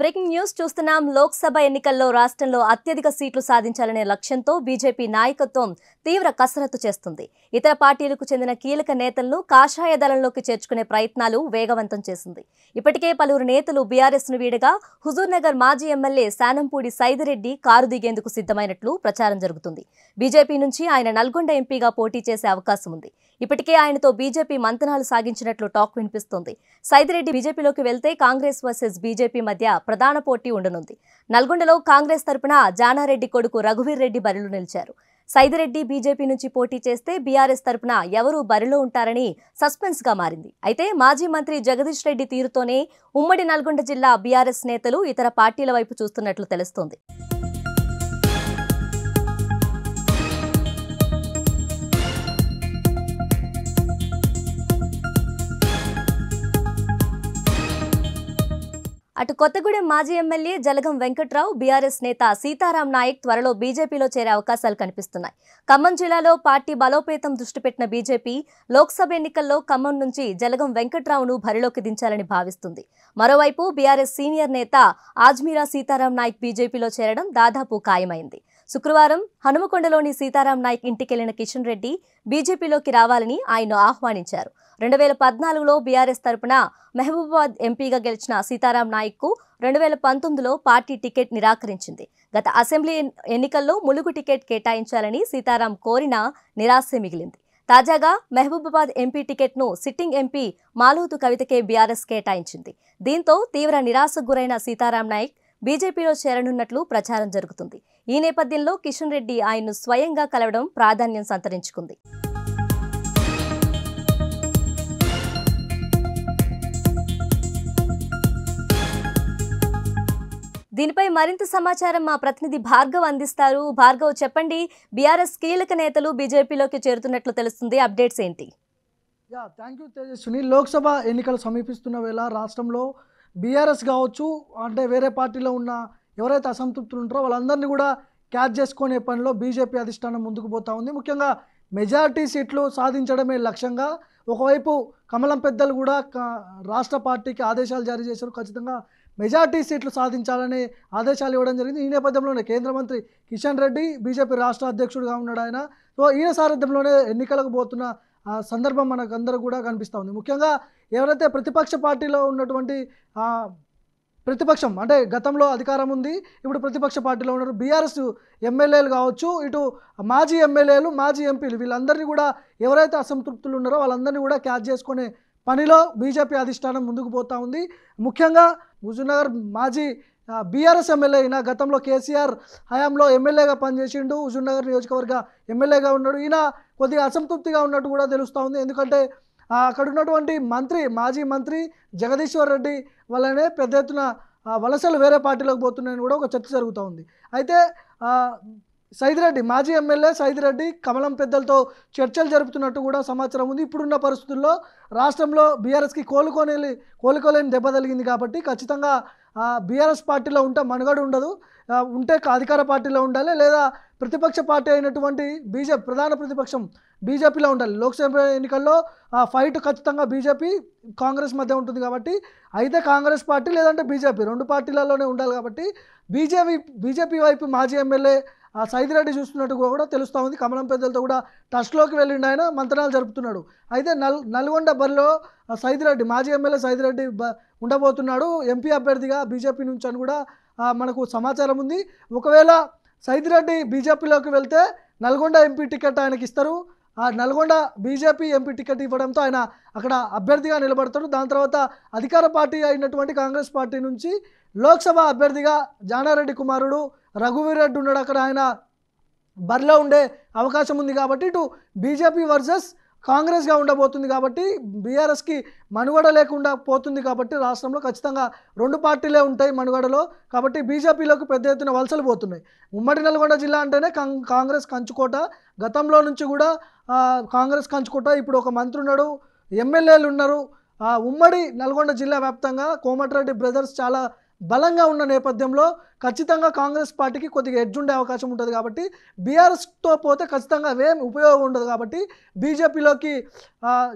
Breaking news చూస్తున్నాం. లోక్సభ ఎన్నికల్లో రాష్ట్రంలో అత్యధిక సీట్లు సాధించాలనే లక్ష్యంతో బీజేపీ నాయకత్వం తీవ్ర కసరత్తు చేస్తుంది. ఇతర పార్టీలకు చెందిన కీలక నేతలను కాషాయ దళంలోకి చేర్చుకునే ప్రయత్నాలు వేగవంతం చేసింది. ఇప్పటికే పలువురు నేతలు బీఆర్ఎస్ ను వీడగా హుజూర్నగర్ మాజీ ఎమ్మెల్యే శానంపూడి సైదిరెడ్డి కారు దిగేందుకు సిద్ధమైనట్లు ప్రచారం జరుగుతుంది. బీజేపీ నుంచి ఆయన నల్గొండ ఎంపీగా పోటీ చేసే అవకాశం ఉంది. ఇప్పటికే ఆయనతో బీజేపీ మంతనాలు సాగించినట్లు టాక్ వినిపిస్తోంది. సైదిరెడ్డి బీజేపీలోకి వెళ్తే కాంగ్రెస్ వర్సెస్ బీజేపీ మధ్య ప్రధాన పోటీ ఉండనుంది. నల్గొండలో కాంగ్రెస్ తరపున జానారెడ్డి కొడుకు రఘువీర్ రెడ్డి బరిలో నిలిచారు. సైదిరెడ్డి బీజేపీ నుంచి పోటీ చేస్తే బీఆర్ఎస్ తరపున ఎవరు బరిలో ఉంటారని సస్పెన్స్ గా మారింది. అయితే మాజీ మంత్రి జగదీష్ రెడ్డి తీరుతోనే ఉమ్మడి నల్గొండ జిల్లా బీఆర్ఎస్ నేతలు ఇతర పార్టీల వైపు చూస్తున్నట్లు తెలుస్తోంది. అటు కొత్తగూడెం మాజీ ఎమ్మెల్యే జలగం వెంకట్రావు, బీఆర్ఎస్ నేత సీతారాం నాయక్ త్వరలో బీజేపీలో చేరే అవకాశాలు కనిపిస్తున్నాయి. ఖమ్మం జిల్లాలో పార్టీ బలోపేతం దృష్టి పెట్టిన బీజేపీ లోక్సభ ఎన్నికల్లో ఖమ్మం నుంచి జలగం వెంకట్రావును బరిలోకి దించాలని భావిస్తుంది. మరోవైపు బీఆర్ఎస్ సీనియర్ నేత ఆజ్మీరా సీతారాం నాయక్ బీజేపీలో చేరడం దాదాపు ఖాయమైంది. శుక్రవారం హనుమకొండలోని సీతారాం నాయక్ ఇంటికెళ్లిన కిషన్ రెడ్డి బీజేపీలోకి రావాలని ఆయన్ను ఆహ్వానించారు. 2014లో బీఆర్ఎస్ తరపున మహబూబాబాద్ ఎంపీగా గెలిచిన సీతారాం నాయక్కు 2019లో పార్టీ టికెట్ నిరాకరించింది. గత అసెంబ్లీ ఎన్నికల్లో ములుగు టికెట్ కేటాయించాలని సీతారాం కోరినా నిరాశే మిగిలింది. తాజాగా మహబూబాబాద్ ఎంపీ టికెట్ను సిట్టింగ్ ఎంపీ మాలోతు కవితకే బీఆర్ఎస్ కేటాయించింది. దీంతో తీవ్ర నిరాశకు గురైన సీతారాం నాయక్ బీజేపీలో చేరనున్నట్లు ప్రచారం జరుగుతుంది. ఈ నేపథ్యంలో కిషన్ రెడ్డి ఆయన్ను స్వయంగా కలవడం ప్రాధాన్యం సంతరించుకుంది. దీనిపై మరింత సమాచారం మా ప్రతినిధి భార్గవ్ అందిస్తారు. భార్గవ్, చెప్పండి, బీఆర్ఎస్ కీలక నేతలు బీజేపీలోకి చేరుతున్నట్లు తెలుస్తుంది. అప్డేట్స్ ఏంటి? Thank you Tejaswini. లోక్సభ ఎన్నికలు సమీపిస్తున్న వేళ రాష్ట్రంలో బీఆర్ఎస్ కావచ్చు, అంటే వేరే పార్టీలో ఉన్న ఎవరైతే అసంతృప్తులు ఉంటారో వాళ్ళందరినీ కూడా క్యాచ్ చేసుకునే పనిలో బీజేపీ అధిష్టానం ముందుకు పోతా ఉంది. ముఖ్యంగా మెజారిటీ సీట్లు సాధించడమే లక్ష్యంగా ఒకవైపు కమలం పెద్దలు కూడా రాష్ట్ర పార్టీకి ఆదేశాలు జారీ చేశారు. ఖచ్చితంగా మెజార్టీ సీట్లు సాధించాలని ఆదేశాలు ఇవ్వడం జరిగింది. ఈ నేపథ్యంలోనే కేంద్ర మంత్రి కిషన్ రెడ్డి బీజేపీ రాష్ట్ర అధ్యక్షుడిగా ఉన్నాడు ఆయన. సో ఈయన సారథ్యంలోనే ఎన్నికలకు పోతున్న సందర్భం మనకు అందరూ కూడా కనిపిస్తూ ఉంది. ముఖ్యంగా ఎవరైతే ప్రతిపక్ష పార్టీలో ఉన్నటువంటి ప్రతిపక్షం అంటే గతంలో అధికారం ఉంది, ఇప్పుడు ప్రతిపక్ష పార్టీలో ఉన్నారు బీఆర్ఎస్ ఎమ్మెల్యేలు కావచ్చు, ఇటు మాజీ ఎమ్మెల్యేలు, మాజీ ఎంపీలు, వీళ్ళందరినీ కూడా ఎవరైతే అసంతృప్తులు ఉన్నారో వాళ్ళందరినీ కూడా క్యాచ్ చేసుకునే పనిలో బీజేపీ అధిష్టానం ముందుకు పోతూ ఉంది. ముఖ్యంగా హుజూర్నగర్ మాజీ బీఆర్ఎస్ ఎమ్మెల్యే అయిన గతంలో కేసీఆర్ హయాంలో ఎమ్మెల్యేగా పనిచేసిండు, హుజూర్నగర్ నియోజకవర్గ ఎమ్మెల్యేగా ఉన్నాడు. ఈయన కొద్దిగా అసంతృప్తిగా ఉన్నట్టు కూడా తెలుస్తూ ఉంది. ఎందుకంటే అక్కడ ఉన్నటువంటి మాజీ మంత్రి జగదీశ్వర్ రెడ్డి వల్లనే పెద్ద ఎత్తున వలసలు వేరే పార్టీలోకి పోతున్నాయని కూడా ఒక చర్చ జరుగుతూ ఉంది. అయితే సైదిరెడ్డి మాజీ ఎమ్మెల్యే సైదిరెడ్డి కమలం పెద్దలతో చర్చలు జరుపుతున్నట్టు కూడా సమాచారం ఉంది. ఇప్పుడున్న పరిస్థితుల్లో రాష్ట్రంలో బీఆర్ఎస్కి కోలుకోలేని దెబ్బ తగిలింది కాబట్టి ఖచ్చితంగా బీఆర్ఎస్ పార్టీలో ఉంటే మనుగడ ఉండదు, ఉంటే అధికార పార్టీలో ఉండాలి, లేదా ప్రతిపక్ష పార్టీ అయినటువంటి ప్రధాన ప్రతిపక్షం బీజేపీలో ఉండాలి. లోక్సభ ఎన్నికల్లో ఫైట్ ఖచ్చితంగా బీజేపీ కాంగ్రెస్ మధ్య ఉంటుంది కాబట్టి అయితే కాంగ్రెస్ పార్టీ లేదంటే బీజేపీ రెండు పార్టీలలోనే ఉండాలి కాబట్టి బీజేపీ వైపు మాజీ ఎమ్మెల్యే సైదిరెడ్డి చూస్తున్నట్టు కూడా తెలుస్తూ ఉంది. కమలం పెద్దలతో కూడా టచ్లోకి వెళ్ళిండు, ఆయన మంతనాలు జరుపుతున్నాడు. అయితే నల్గొండ బరిలో సైదిరెడ్డి మాజీ ఎమ్మెల్యే సైదిరెడ్డి ఉండబోతున్నాడు ఎంపీ అభ్యర్థిగా బీజేపీ నుంచి అని కూడా మనకు సమాచారం ఉంది. ఒకవేళ సైదిరెడ్డి బీజేపీలోకి వెళ్తే నల్గొండ ఎంపీ టికెట్ ఆయనకి ఇస్తారు. ఆ నల్గొండ బీజేపీ ఎంపీ టికెట్ ఇవ్వడంతో ఆయన అక్కడ అభ్యర్థిగా నిలబడతాడు. దాని తర్వాత అధికార పార్టీ అయినటువంటి కాంగ్రెస్ పార్టీ నుంచి లోక్సభ అభ్యర్థిగా జానారెడ్డి కుమారుడు రఘువీర్ రెడ్డి ఉన్నాడు, అక్కడ ఆయన బరిలో ఉండే అవకాశం ఉంది. కాబట్టి ఇటు బీజేపీ వర్సెస్ కాంగ్రెస్గా ఉండబోతుంది కాబట్టి బీఆర్ఎస్కి మనుగడ లేకుండా పోతుంది. కాబట్టి రాష్ట్రంలో ఖచ్చితంగా రెండు పార్టీలే ఉంటాయి మనుగడలో. కాబట్టి బీజేపీలోకి పెద్ద ఎత్తున వలసలు పోతున్నాయి. ఉమ్మడి నల్గొండ జిల్లా అంటేనే కాంగ్రెస్ కంచుకోట, గతంలో నుంచి కూడా కాంగ్రెస్ కంచుకోట. ఇప్పుడు ఒక మంత్రి ఉన్నాడు, ఎమ్మెల్యేలు ఉన్నారు. ఉమ్మడి నల్గొండ జిల్లా వ్యాప్తంగా కోమటిరెడ్డి బ్రదర్స్ చాలా బలంగా ఉన్న నేపథ్యంలో ఖచ్చితంగా కాంగ్రెస్ పార్టీకి కొద్దిగా ఎడ్జ్ ఉండే అవకాశం ఉంటుంది కాబట్టి బీఆర్ఎస్తో పోతే ఖచ్చితంగా అవేం ఉపయోగం ఉండదు కాబట్టి బీజేపీలోకి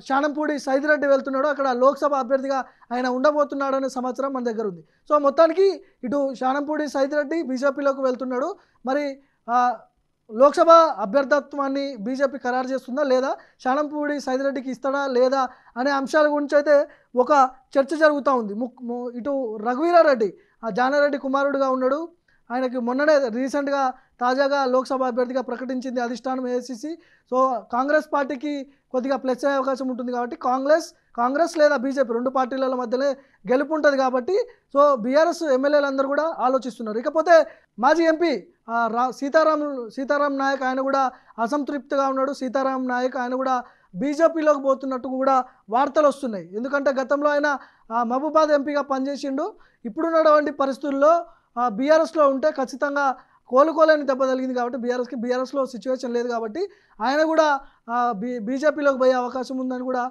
శానంపూడి సైదిరెడ్డి వెళ్తున్నాడు, అక్కడ లోక్సభ అభ్యర్థిగా ఆయన ఉండబోతున్నాడు అనే సమాచారం మన దగ్గర ఉంది. సో మొత్తానికి ఇటు శానంపూడి సైదిరెడ్డి బీజేపీలోకి వెళ్తున్నాడు. మరి లోక్సభ అభ్యర్థత్వాన్ని బీజేపీ ఖరారు చేస్తుందా లేదా, శానంపూడి సైదిరెడ్డికి ఇస్తాడా లేదా అనే అంశాల గురించి అయితే ఒక చర్చ జరుగుతూ ఉంది. ఇటు రఘువీరారెడ్డి జానారెడ్డి కుమారుడుగా ఉన్నాడు, ఆయనకి మొన్ననే రీసెంట్గా తాజాగా లోక్సభ అభ్యర్థిగా ప్రకటించింది అధిష్టానం ఏఐసిసి. సో కాంగ్రెస్ పార్టీకి కొద్దిగా ప్లస్ అయ్యే అవకాశం ఉంటుంది కాబట్టి కాంగ్రెస్ లేదా బీజేపీ రెండు పార్టీల మధ్యనే గెలుపు ఉంటుంది కాబట్టి సో బీఆర్ఎస్ ఎమ్మెల్యేలు అందరూ కూడా ఆలోచిస్తున్నారు. ఇకపోతే మాజీ ఎంపీ సీతారాం నాయక్ ఆయన కూడా అసంతృప్తిగా ఉన్నాడు. సీతారాం నాయక్ ఆయన కూడా బీజేపీలోకి పోతున్నట్టు కూడా వార్తలు వస్తున్నాయి. ఎందుకంటే గతంలో ఆయన మహబూబాద్ ఎంపీగా పనిచేసిండు. ఇప్పుడున్నటువంటి పరిస్థితుల్లో బీఆర్ఎస్లో ఉంటే ఖచ్చితంగా కోలుకోలేని దెబ్బ తగిలింది కాబట్టి బీఆర్ఎస్లో సిచ్యువేషన్ లేదు కాబట్టి ఆయన కూడా బీజేపీలోకి పోయే అవకాశం ఉందని కూడా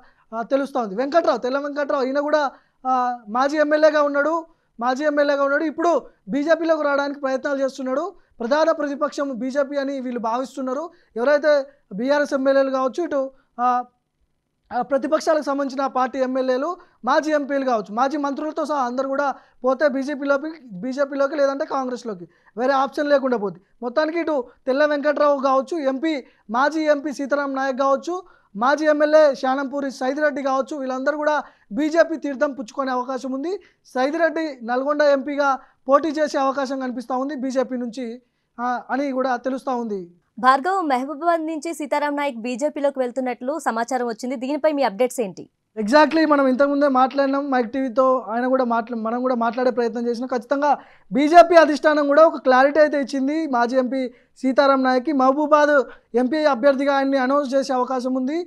తెలుస్తూ ఉంది. తెల్ల వెంకట్రావు ఈయన కూడా మాజీ ఎమ్మెల్యేగా ఉన్నాడు. ఇప్పుడు బీజేపీలోకి రావడానికి ప్రయత్నాలు చేస్తున్నాడు. ప్రధాన ప్రతిపక్షం బీజేపీ అని వీళ్ళు భావిస్తున్నారు. ఎవరైతే బీఆర్ఎస్ ఎమ్మెల్యేలు కావచ్చు, ఇటు ప్రతిపక్షాలకు సంబంధించిన పార్టీ ఎమ్మెల్యేలు, మాజీ ఎంపీలు కావచ్చు, మాజీ మంత్రులతో సహా అందరూ కూడా పోతే బీజేపీలోకి లేదంటే కాంగ్రెస్లోకి, వేరే ఆప్షన్ లేకుండా పోతుంది. మొత్తానికి ఇటు తెల్ల వెంకట్రావు కావచ్చు, మాజీ ఎంపీ సీతారాం నాయక్ కావచ్చు, మాజీ ఎమ్మెల్యే శానంపూరి సైదిరెడ్డి కావచ్చు, వీళ్ళందరూ కూడా బీజేపీ తీర్థం పుచ్చుకునే అవకాశం ఉంది. సైదిరెడ్డి నల్గొండ ఎంపీగా పోటీ చేసే అవకాశం కనిపిస్తూ ఉంది బీజేపీ నుంచి అని కూడా తెలుస్తూ ఉంది. భార్గవ్, మహబూబాబాద్ నుంచి సీతారాం నాయక్ బీజేపీలోకి వెళ్తున్నట్లు సమాచారం వచ్చింది. దీనిపై మీ అప్డేట్స్ ఏంటి? ఎగ్జాక్ట్లీ మనం ఇంతకుముందే మాట్లాడినాం మైక్ టీవీతో, ఆయన కూడా మనం కూడా మాట్లాడే ప్రయత్నం చేసినాం. ఖచ్చితంగా బీజేపీ అధిష్టానం కూడా ఒక క్లారిటీ అయితే ఇచ్చింది మాజీ ఎంపీ సీతారాం నాయక్కి. మహబూబాద్ ఎంపీ అభ్యర్థిగా ఆయన్ని అనౌన్స్ చేసే అవకాశం ఉంది.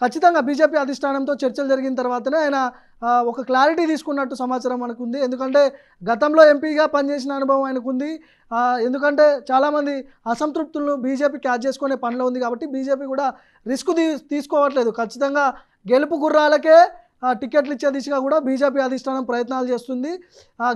ఖచ్చితంగా బీజేపీ అధిష్టానంతో చర్చలు జరిగిన తర్వాతనే ఆయన ఒక క్లారిటీ తీసుకున్నట్టు సమాచారం మనకు ఉంది. ఎందుకంటే గతంలో ఎంపీగా పనిచేసిన అనుభవం ఆయనకు ఉంది. ఎందుకంటే చాలామంది అసంతృప్తులను బీజేపీ క్యాచ్ చేసుకునే పనిలో ఉంది కాబట్టి బీజేపీ కూడా రిస్క్ తీసుకోవట్లేదు. ఖచ్చితంగా గెలుపు గుర్రాలకే టికెట్లు ఇచ్చే దిశగా కూడా బీజేపీ అధిష్టానం ప్రయత్నాలు చేస్తుంది.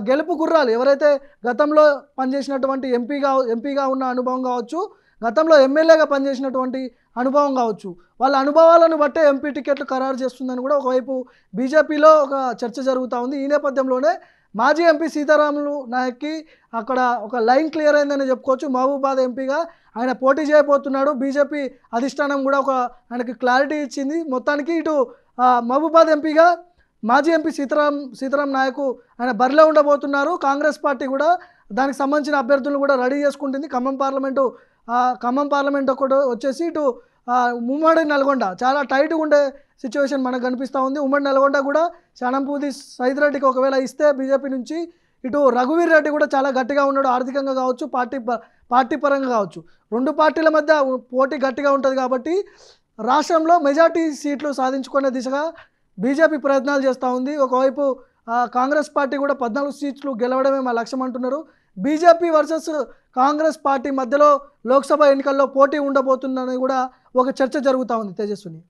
గెలుపు గుర్రాలు ఎవరైతే గతంలో పనిచేసినటువంటి ఎంపీగా ఉన్న అనుభవం కావచ్చు, గతంలో ఎమ్మెల్యేగా పనిచేసినటువంటి అనుభవం కావచ్చు, వాళ్ళ అనుభవాలను బట్టే ఎంపీ టికెట్లు ఖరారు చేస్తుందని కూడా ఒకవైపు బీజేపీలో ఒక చర్చ జరుగుతూ ఉంది. ఈ నేపథ్యంలోనే మాజీ ఎంపీ సీతారాములు నాయక్కి అక్కడ ఒక లైన్ క్లియర్ అయిందని చెప్పుకోవచ్చు. మహబూబాద్ ఎంపీగా ఆయన పోటీ చేయబోతున్నాడు. బీజేపీ అధిష్టానం కూడా ఆయనకి క్లారిటీ ఇచ్చింది. మొత్తానికి ఇటు మహబూబాద్ ఎంపీగా మాజీ ఎంపీ సీతారాం నాయక్ ఆయన బరిలో ఉండబోతున్నారు. కాంగ్రెస్ పార్టీ కూడా దానికి సంబంధించిన అభ్యర్థులను కూడా రెడీ చేసుకుంటుంది. ఖమ్మం పార్లమెంట్ ఒకటి వచ్చేసి ఇటు ఉమ్మడి నల్గొండ చాలా టైట్గా ఉండే సిచ్యువేషన్ మనకు కనిపిస్తూ ఉంది. ఉమ్మడి నల్గొండ కూడా శానంపూడి సైదిరెడ్డికి ఒకవేళ ఇస్తే బీజేపీ నుంచి, ఇటు రఘువీర్ రెడ్డి కూడా చాలా గట్టిగా ఉన్నాడు, ఆర్థికంగా కావచ్చు, పార్టీ పరంగా కావచ్చు. రెండు పార్టీల మధ్య పోటీ గట్టిగా ఉంటుంది కాబట్టి రాష్ట్రంలో మెజార్టీ సీట్లు సాధించుకునే దిశగా బీజేపీ ప్రయత్నాలు చేస్తూ ఉంది. ఒకవైపు కాంగ్రెస్ పార్టీ కూడా 14 సీట్లు గెలవడమే మా లక్ష్యం అంటున్నారు. బీజేపీ వర్సెస్ కాంగ్రెస్ పార్టీ మధ్యలో లోక్సభ ఎన్నికల్లో పోటీ ఉండబోతుందని కూడా ఒక చర్చ జరుగుతూ ఉంది. తేజస్విని.